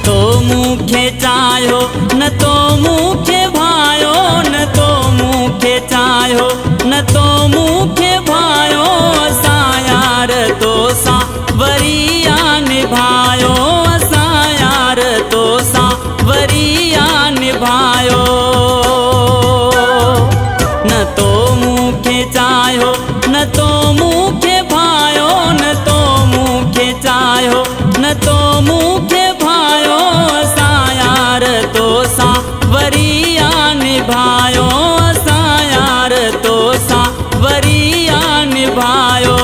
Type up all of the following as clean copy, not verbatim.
तो मुखे चायो न तो मुखे भायो, न तो मुखे चायो न तो मुखे भायो, असा यार तो सा वरिया निभायो, असा यार तो सा वरिया निभायो। न तो मुखे चायो न तो मुखे भायो, न तो मुखे चायो न तो मुखे भायो, असा यार तो सा वरिया निभायो, असा यार तो सा वरिया निभायो।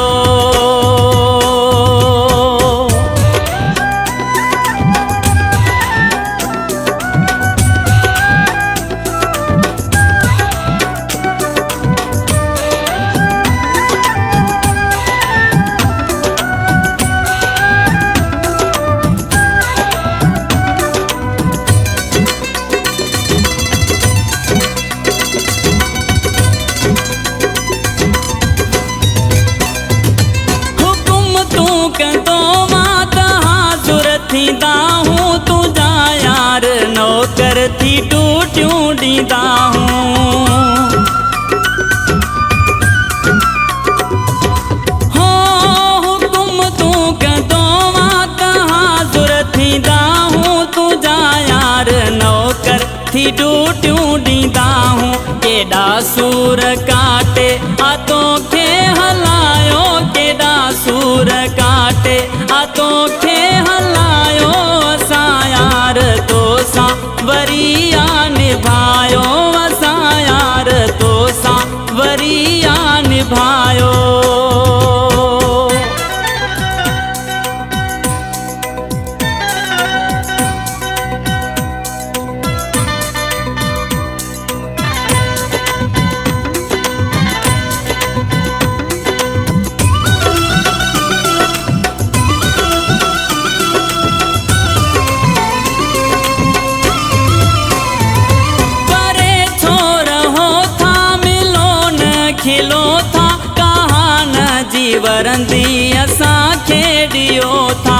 थींदा हूँ तुझा यार नौकर थी टूटियूं ॾींदा हूँ। हो हुकुम तूं कंदो मां त हाज़ुर थींदा हूँ तुझा यार नौकर थी टूटियूं ॾींदा हूँ। केॾा सूर काटे आ तोखे हलायो, केॾा सूर काटे आ तोखे हलायो, असा यार तो सा वरिया निभायो, असा यार तो सा वरिया निभायो। खिलो था कहान जीवरंदी असा खेडियो था।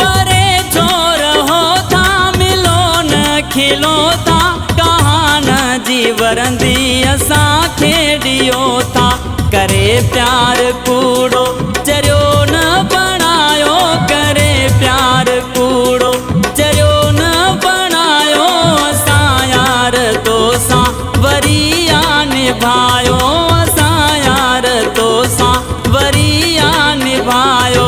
परे छोर हो था मिलो न खिलो था कहान जीवरंदी असा खेडियो था। करे प्यार कूड़ो चरियो न बणायो, करे प्यार कूड़ो चरियो न बणायो, असा यार तो सा वरिया निभायो, असा यार तो सा वरिया निभायो।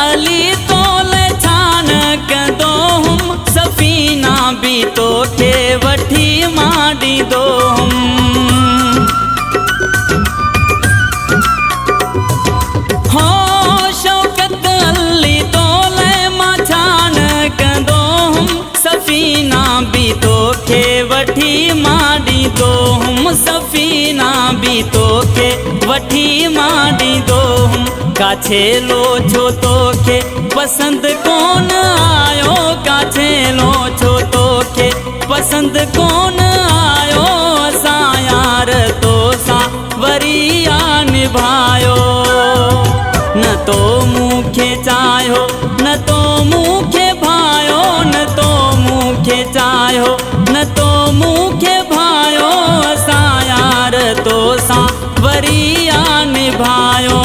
अली तोले छान कंदो हुम, सफ़ीना भी तोखे वठी मां ॾींदो हुम। हो शौकत अली तोले मां छान कंदो हुम, सफ़ीना भी तोखे वठी मां ॾींदो हुम, सफ़ीना भी तोखे वठी मां ॾींदो हुम। काछेलो छो तोखे पसंद कोन आयो, काछेलो छो तोखे पसंद कोन आयो, असा यार तो सा वरिया निभायो। न तो मुखे चायो न तो मुखे भायो, न तो मुखे चायो न तो मुखे भायो, असा यार तो सा वरिया निभायो।